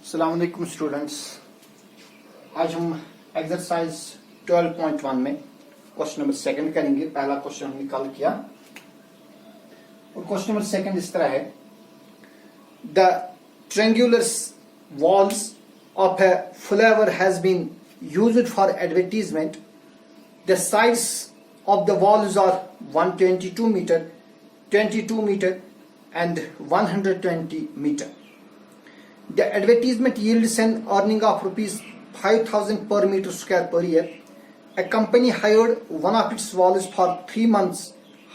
अस्सलाम वालेकुम स्टूडेंट्स। आज हम एक्सरसाइज 12.1 में क्वेश्चन नंबर 2 करेंगे। पहला क्वेश्चन हमने कल किया और क्वेश्चन नंबर 2 इस तरह है, the triangular walls of a flower has been used for advertisement. The size of the walls are 122 meter, 22 meter and 120 meter. The advertisement yields an earning of rupees 5,000 per meter square per year. A company hired one of its walls for 3 months.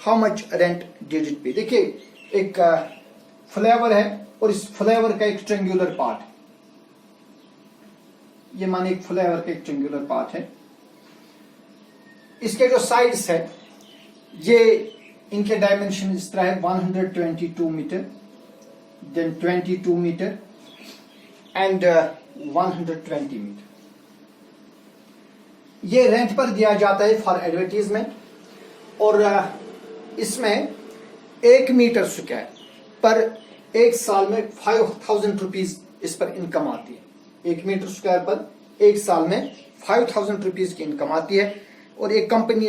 How much rent did it pay? देखिए, एक flavour है और इस flavour का एक triangular part है। ये माने एक फ्लेवर का एक ट्रायंगुलर पार्ट है। इसके जो साइड्स है, ये इनके डायमेंशन इस तरह है, 122 meter, then 22 meter and 120 meter. ये रेंट पर दिया जाता है फॉर एडवर्टीजमेंट और इसमें 1 मीटर स्क्वायर पर एक साल में 5,000 रुपीज इस पर इनकम आती है। 1 मीटर स्क्वायर पर एक साल में 5,000 रुपीज की इनकम आती है और एक कंपनी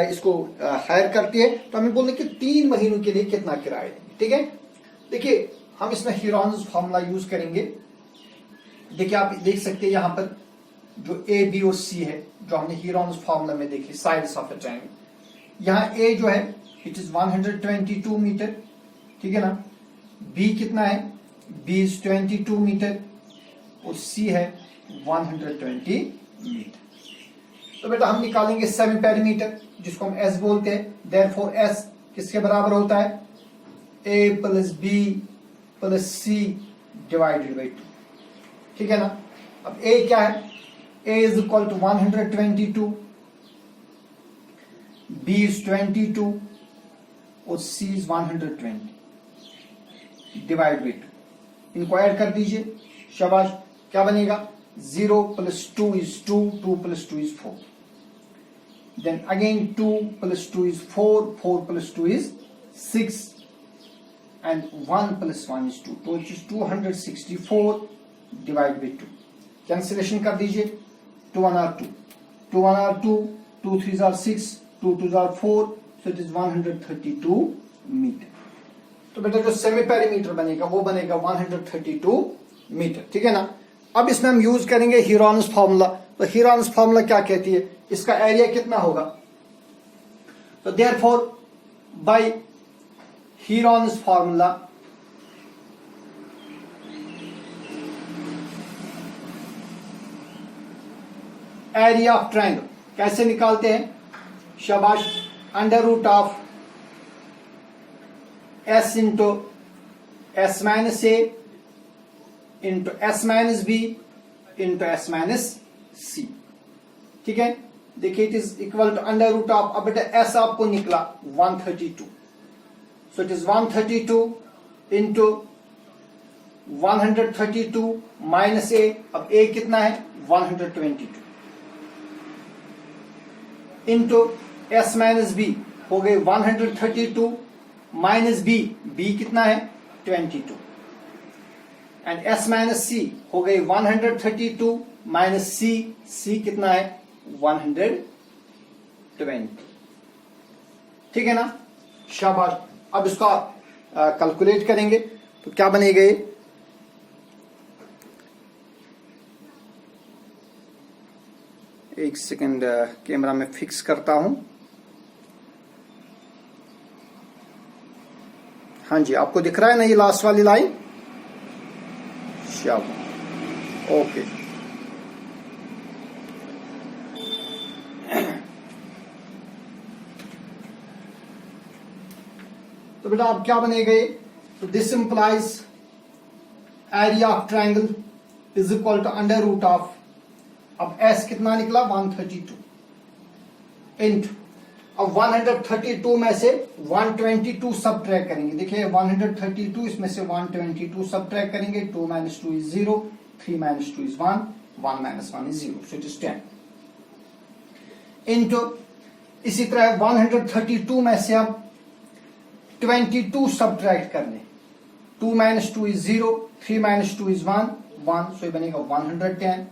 इसको हायर करती है। तो हमें बोलने कि 3 महीनों के लिए कितना किराया देंगे। ठीक है, देखिए हम इसमें हीरोन्स फॉर्मूला यूज करेंगे। देखिए आप देख सकते हैं यहाँ पर जो ए बी और सी है, जो हमने हीरोन्स फॉर्मूला में देखी, साइड्स ऑफ ए ट्रायंगल। यहाँ ए जो है इट इज 122 मीटर, ठीक है ना। बी कितना है, बी इज 22 मीटर और सी है 120 मीटर। तो बेटा हम निकालेंगे सेमी पेरीमीटर, जिसको हम एस बोलते हैं। देयरफॉर एस किसके बराबर होता है, A plus B plus C divided by 2, ठीक है ना। अब ए क्या है, A is equal to 122, B is 22 और सी इज 120 डिवाइड बाई 2। इनको ऐड कर दीजिए, शाबाश। क्या बनेगा, 0 plus 2 is 2, 2 plus 2 is 4. Then again 2 plus 2 is 4, 4 plus 2 is 6 and 1 plus 1 is 2. तो it is 264 divided by 2. Cancellation कर दीजिए, 2 1 are 2, 2 1 are 2, 2 3 are 6, 2 2 are 4, so it is 132 meter. तो बेटा जो सेमी पेरीमीटर बनेगा वो बनेगा 132 मीटर, ठीक है ना। अब इसमें हम यूज करेंगे हीरोन्स फार्मूला। तो हीरोन्स फार्मूला क्या कहती है, इसका एरिया कितना होगा। तो therefore by Heron's formula area of triangle कैसे निकालते हैं, शाबाश। Under root of S into S minus A into S minus B into S minus C, ठीक है। देखिए it is equal to under root of, अब बेटा एस आपको निकला 132, so it is 132 into 132 minus A, अब ए कितना है 122 इंटू एस माइनस बी हो गए 132 माइनस बी, बी कितना है 22 एंड एस माइनस सी हो गई 132 माइनस सी, सी कितना है 120, ठीक है ना, शाबाश। अब इसका कैलकुलेट करेंगे तो क्या बनेगा, एक सेकंड कैमरा में फिक्स करता हूं। हाँ जी, आपको दिख रहा है ना ये लास्ट वाली लाइन, ओके। तो बेटा अब क्या बनेगा, तो this implies area of triangle is equal to under root of, अब एस कितना निकला 132 इंटू, अब 132 में से 122 सब ट्रैक करेंगे। देखिए 132 इसमें से 122 सब ट्रैक करेंगे, 2 minus 2 is 0, 3 minus 2 is 1, 1 minus 1 is 0, so it is 10 into, इसी तरह 132 में से अब 22 सब ट्रैक्ट करने, 2 minus 2 is 0, 3 minus 2 is 1, 1, सो ये बनेगा 110।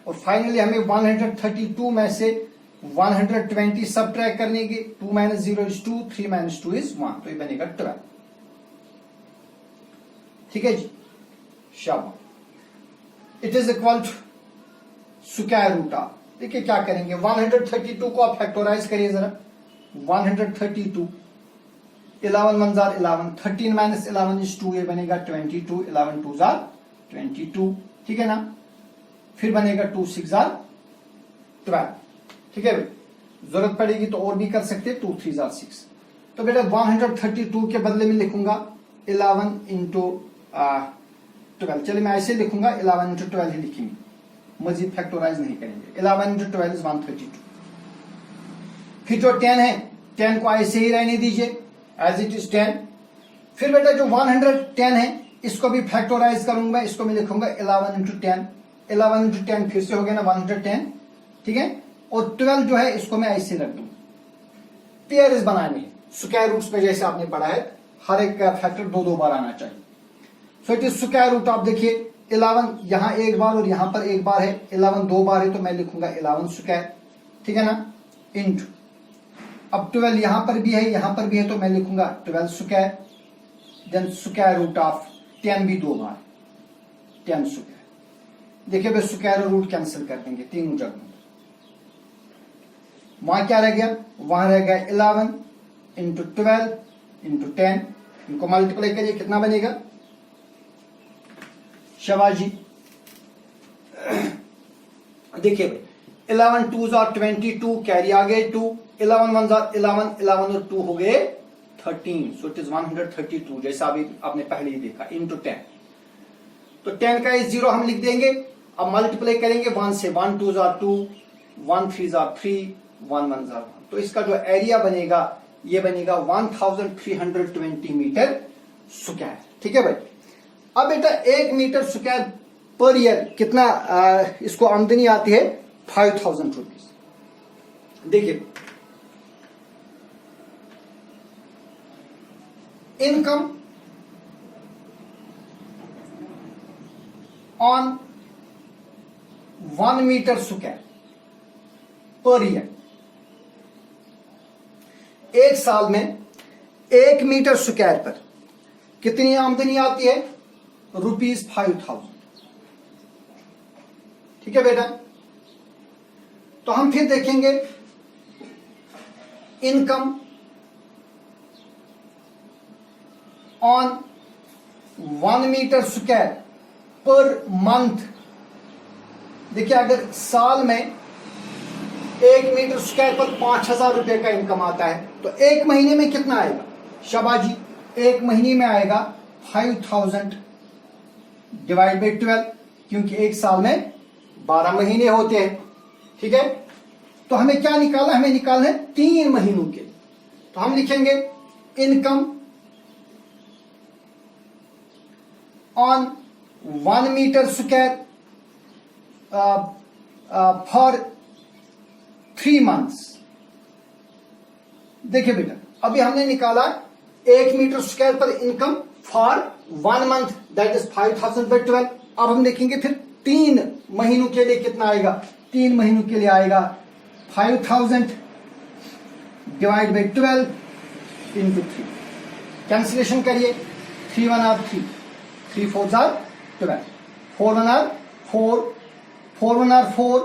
और फाइनली हमें 132 में से 120 सबट्रैक्ट करने की, 2 - 0 is 2, 3 - 2 is 1, तो ये बनेगा 12। ठीक है जी, शाबाश। It is equal to square root of, देखिए क्या करेंगे, 132 को आप फैक्टराइज करिए जरा। 132, 11 1 जार 11, 13 - 11 is 2, ये बनेगा 22, 11 2 जार 22, ठीक है ना। फिर बनेगा 2 6 जार 12, ठीक है भाई। जरूरत पड़ेगी तो और भी कर सकते हैं, 2 3 जार 6। तो बेटा 132 के बदले में लिखूंगा 11 इंटू 12, चलिए मैं ऐसे लिखूंगा, 11 इंटू 12 ही लिखेंगे, मजीद फैक्टराइज नहीं करेंगे। 11 इंटू 12 is 132। फिर जो 10 है, 10 को ऐसे ही रहने दीजिए एज इट इज 10। फिर बेटा जो 110 है इसको भी फैक्टराइज करूंगा, इसको मैं लिखूंगा 11 इंटू 10। 11 इंटू 10 फिर से हो गया ना 110, ठीक है। और 12 जो है इसको मैं ऐसे रख दूंगा। पेयर्स बनाने स्क्वायर रूट्स में जैसे आपने पढ़ा है, हर एक का फैक्टर 2 बार आना चाहिए। So it is square root of, देखिए 11 यहां एक बार और यहां पर एक बार है, 11 2 बार है, तो मैं लिखूंगा 11 स्क्वायर, ठीक है ना, इंटू अब 12 यहां पर भी है यहां पर भी है, तो मैं लिखूंगा 12 square, then square root of 10 भी 2 बार, 10 स्क्वायर। देखिए भाई स्क्वायर और रूट कैंसिल कर देंगे तीनों जगहों। वहां क्या रह गया, वहां रह गया 11 इंटू 12 इंटू 10, इनको मल्टीप्लाई करिए, कितना बनेगा शाबाजी। देखिए भाई 11 2 जार 22, कैरी आ गए 2, 11 1 जार 11, 11 और 2 हो गए 13, सो इट इज 132, जैसा अभी आपने पहले ही देखा, इंटू 10। तो 10 का इस 0 हम लिख देंगे। अब मल्टीप्लाई करेंगे 1 से, 1 2 जार 2, 1 3 जार 3, 1 1 जार 1, तो इसका जो एरिया बनेगा ये बनेगा 1320 मीटर स्क्वायर, ठीक है भाई। अब बेटा 1 मीटर स्क्वायर पर ईयर कितना इसको आमदनी आती है, 5000 रुपीज। देखिए income on 1 meter square per year, एक साल में 1 मीटर स्क्वायर पर कितनी आमदनी आती है, ₹5000, ठीक है बेटा। तो हम फिर देखेंगे income on 1 meter square per month. देखिए अगर साल में 1 मीटर स्क्वायर पर 5000 रुपए का इनकम आता है, तो एक महीने में कितना आएगा शाबाजी, एक महीने में आएगा 5000 डिवाइड बाई 12, क्योंकि एक साल में 12 महीने होते हैं, ठीक है। तो हमें क्या निकालना, हमें निकालना है 3 महीनों के लिए। तो हम लिखेंगे income on 1 meter square for 3 months. देखिए बेटा अभी हमने निकाला 1 meter square per income for 1 month, that is 5000 by 12। अब हम देखेंगे फिर 3 महीनों के लिए कितना आएगा, 3 महीनों के लिए आएगा 5000 डिवाइड बाई 12 इंटू 3। कैंसिलेशन करिए, 3 1 are 3, 3 4 jar 12, 4 1 are 4, 4 1 are 4,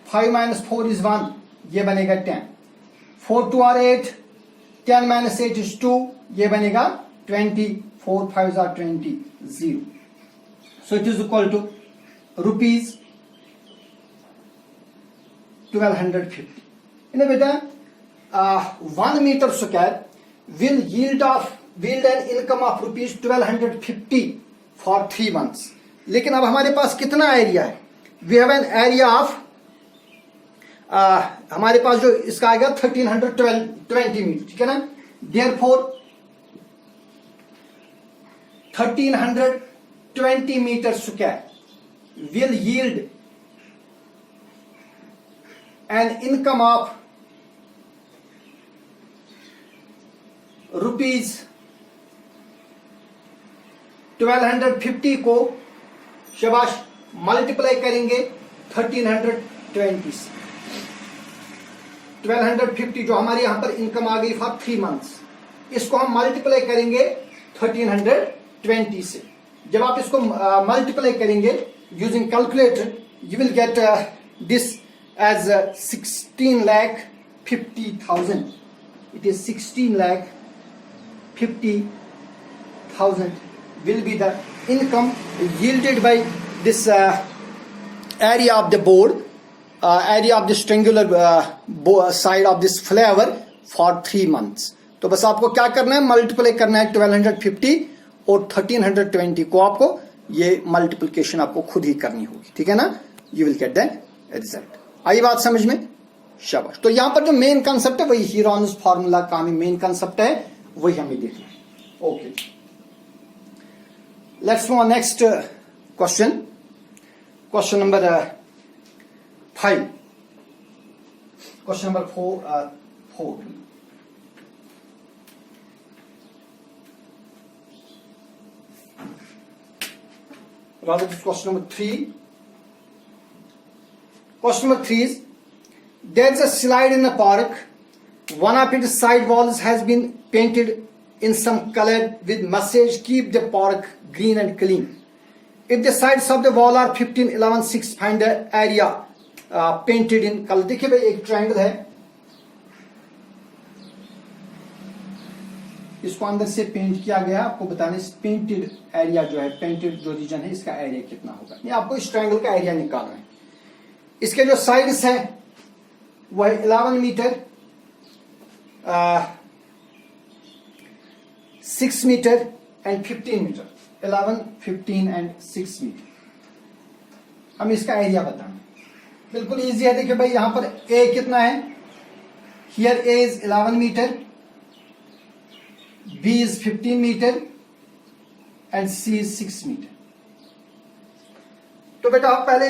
5 - 4 is 1, ये बनेगा 10, 4 2 आर 8, 10 - 8 is 2, ये बनेगा 20, 4 5 are 20, 0। So it is equal to rupees 1250। इन्हें बेटा 1 meter square will yield an income of rupees 1250 for 3 months। लेकिन अब हमारे पास कितना एरिया है, we have an area of हमारे पास जो इसका आएगा 1320 मीटर, ठीक है ना। therefore 1320 meter square will yield an income of rupees 1250 को शाबाश, मल्टीप्लाई करेंगे 1320 से। 1250 जो हमारे यहां पर इनकम आ गई फॉर 3 मंथ्स, इसको हम मल्टीप्लाई करेंगे 1320 से। जब आप इसको मल्टीप्लाई करेंगे using calculator, you will get this as 16,50,000. It is 16,50,000 will be the income yielded by this area of the board, area of this triangular side of this flower for 3 months. तो बस आपको क्या करना है, multiply करना है 1250 और 1320 को आपको ये मल्टीप्लिकेशन आपको खुद ही करनी होगी, ठीक है ना। You will get the result. आई बात समझ में? शाबाश। तो यहां पर जो मेन कंसेप्ट है वही हीरोन्स फार्मूला का मेन कंसेप्ट है, वही हमें देखना है। Okay, let's move on next question, question number 5, question number 4। rather this question number 3. Question number 3 is, there is a slide in a park. One of its side walls has been painted in some color with message, keep the park green and clean. If the sides of the wall are 15, 11, 6, find the area painted in color. देखिए भाई, एक triangle है, इसको अंदर से paint किया गया। आपको बताने पेंटेड एरिया जो है, पेंटेड जो रीजन है, इसका एरिया कितना होगा। ये आपको इस ट्रायंगल का एरिया निकालना है। इसके जो साइड्स है वह 11 meter, 6 meter and 15 meter. 11, 15 and 6 meter. हम इसका एरिया बताएं, बिल्कुल इजी है। देखिए भाई, यहां पर ए कितना है, here A is 11 meter, B is 15 meter and C is 6 meter. तो बेटा आप पहले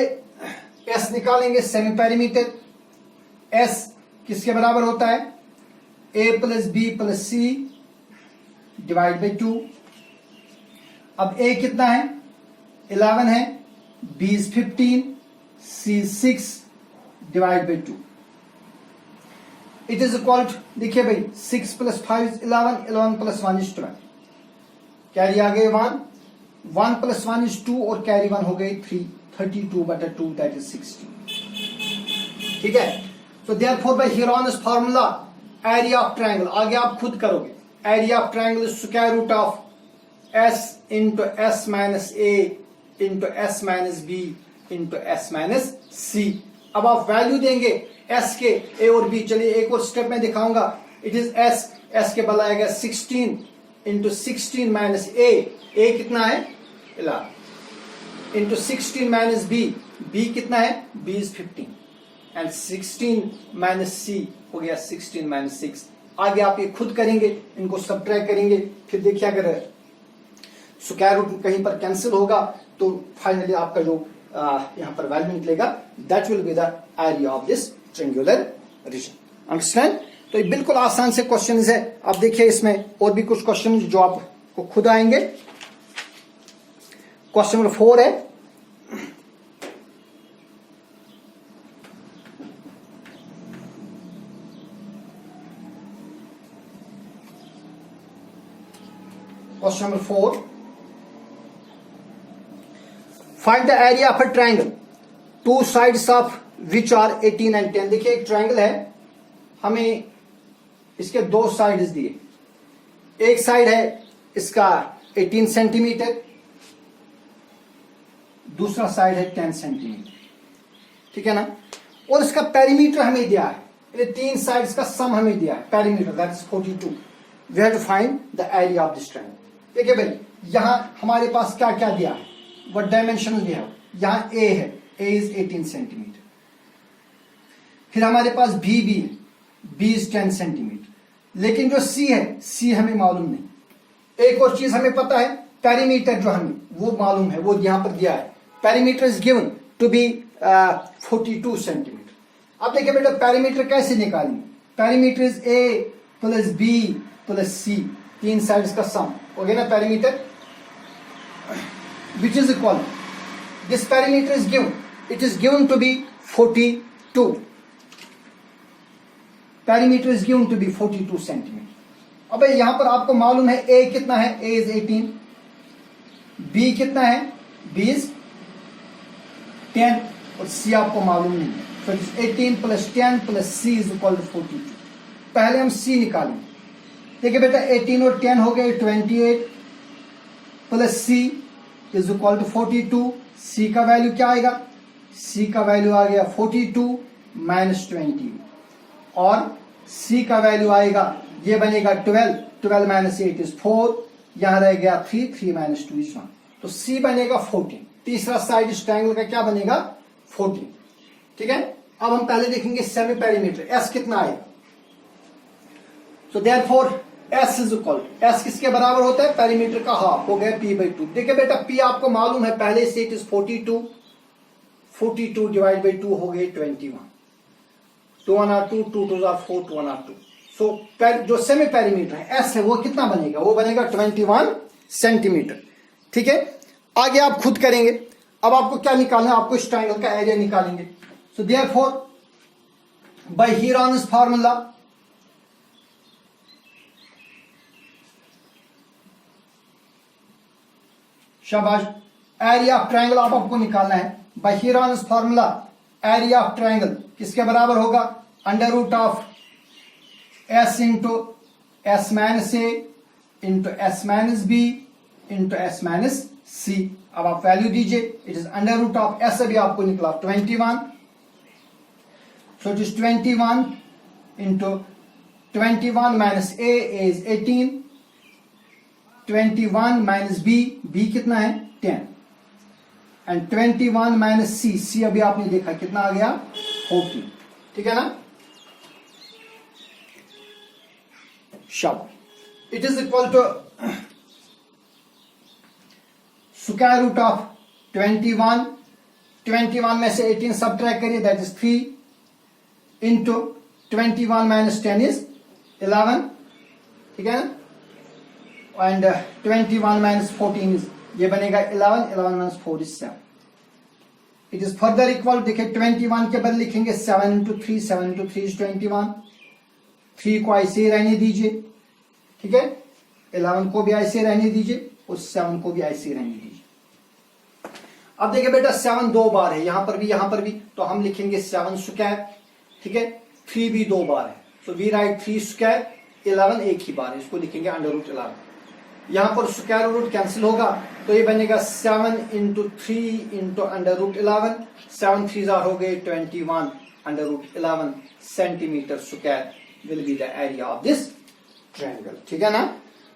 S निकालेंगे, सेमी पेरीमीटर। S किसके बराबर होता है, A plus B plus C divide by 2। अब A कितना है, 11 है, B is 15, C is 6 divide by 2। It is equal to, देखिए भाई, 6 प्लस 5 इज 11, 11 प्लस 1 इज 12, कैरी आ गए 1, 1 प्लस 1 इज 2 और कैरी 1 हो गई 3, 32/2 दैट इज 60, ठीक है। So therefore by Heron's formula, area of triangle, आगे आप खुद करोगे, area of triangle is square root of S into S minus A into S minus B into S minus C। अब आप वैल्यू देंगे S के, A और B। चलिए एक और स्टेप में दिखाऊंगा। इट इज S के बल आएगा 16 इंटू 16 माइनस A कितना है 11, इंटू 16 माइनस B कितना है, B is 15 and 16 minus C हो गया 16 माइनस 6। आगे आप ये खुद करेंगे, इनको सब्ट्रैक्ट करेंगे, फिर देखिए अगर स्क्वायर रूट कहीं पर कैंसिल होगा तो फाइनली आपका जो यहां पर वैल्यू निकलेगा, that will be the area of this triangular region. Understand? तो ये बिल्कुल आसान से क्वेश्चन है। अब देखिए इसमें और भी कुछ क्वेश्चन जो आपको खुद आएंगे। क्वेश्चन नंबर 4 है, question number 4, find the area of a triangle, two sides of which are 18 and 10। देखिए एक ट्रायंगल है, हमें इसके 2 साइड्स दिए, एक साइड है इसका 18 सेंटीमीटर, दूसरा साइड है 10 सेंटीमीटर, ठीक है ना। और इसका पेरीमीटर हमें दिया है, ये 3 साइड्स का सम हमें दिया है, perimeter that is 42। We have to find the area of this triangle. देखिए भाई, यहां हमारे पास क्या क्या दिया है, व्हाट डायमेंशन वी हैव। यहां A है, A इज 18 सेंटीमीटर, फिर हमारे पास B भी है, B इज 10 सेंटीमीटर, लेकिन जो C है, C हमें मालूम नहीं। एक और चीज हमें पता है, पेरीमीटर जो हमें वो मालूम है, वो यहां पर दिया है, perimeter is given to be 42 centimetre. अब देखिए बेटा, पेरीमीटर कैसे निकालेंगे, perimeter is A plus B plus C, 3 sides का सम हो गया ना perimeter, which is equal this perimeter is given. It is given to be 42. Perimeter is given to be 42 centimeter. अब यहां पर आपको मालूम है A कितना है, A is 18, B कितना है, B is 10 और C आपको मालूम नहीं है. So it is 18 plus 10 plus C is equal to 42. पहले हम C निकालेंगे. देखिए बेटा 18 और 10 हो गए 28 plus C is equal to 42. C का वैल्यू क्या आएगा, C का वैल्यू आ गया 42 माइनस 20 और C का वैल्यू आएगा, ये बनेगा 12 माइनस 8 इज 4, यहां रह गया 3 माइनस 2 इज 1, तो C बनेगा 14. तीसरा साइड इस ट्रायंगल का क्या बनेगा 14. ठीक है. अब हम पहले देखेंगे सेमी पेरीमीटर S कितना आएगा. So therefore S is equal, S किसके बराबर होता है, पेरीमीटर का हाफ हो गया P/2. देखिए बेटा P आपको मालूम है पहले से, इट इज 42 डिवाइड बाई 2 हो गए 21. 2 1 are 2, 2 2 are 4, 2 1 are 2. सो जो सेमी पेरीमीटर है S है वो कितना बनेगा, वो बनेगा 21 सेंटीमीटर. ठीक है. आगे आप खुद करेंगे. अब आपको क्या निकालना है, आपको इस ट्रायंगल का एरिया निकालेंगे. So therefore by Heron's formula शाबाश, एरिया ऑफ ट्रायंगल आपको निकालना है. By Heron's formula area of triangle किसके बराबर होगा, under root of S into S minus A into S minus B into S minus C. अब आप वैल्यू दीजिए. It is under root of S अभी आपको निकला 21, so it is 21 into 21 minus A is 18, 21 minus B कितना है 10 and 21 minus C अभी आपने देखा कितना आ गया 14. ठीक है ना. शब it is equal to square root of 21 में से 18 सबट्रैक्ट करिए, that is 3 into 21 minus 10 is 11. ठीक है ना. एंड 21 माइनस 14 इज, ये बनेगा 11 minus 4 is 7. It is further equal, देखिए 21 के बदले लिखेंगे 7 इंटू 3, 7 इंटू 3 इज 21. 3 को ऐसे ही रहने दीजिए. ठीक है. 11 को भी ऐसे रहने दीजिए और 7 को भी ऐसे ही रहने दीजिए. अब देखिए बेटा 7 दो बार है, यहां पर भी, तो हम लिखेंगे 7 स्क्वायर. ठीक है. 3 भी 2 बार है, सो वी राइट 3 स्क्वायर. 11 एक ही बार है, इसको लिखेंगे अंडर रूट 11. यहां पर स्क्वायर रूट कैंसिल होगा तो ये बनेगा 7 इंटू 3 इंटू अंडर रूट 11. 7 3 हो गए 21 under root 11 centimetre square will be the area of this triangle. ठीक है ना.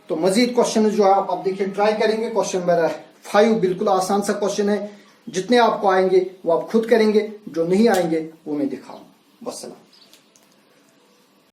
तो मजीद क्वेश्चन जो है आप देखिए ट्राई करेंगे. क्वेश्चन नंबर 5 बिल्कुल आसान सा क्वेश्चन है. जितने आपको आएंगे वो आप खुद करेंगे, जो नहीं आएंगे वो मैं दिखाऊंगा. वस्सलाम.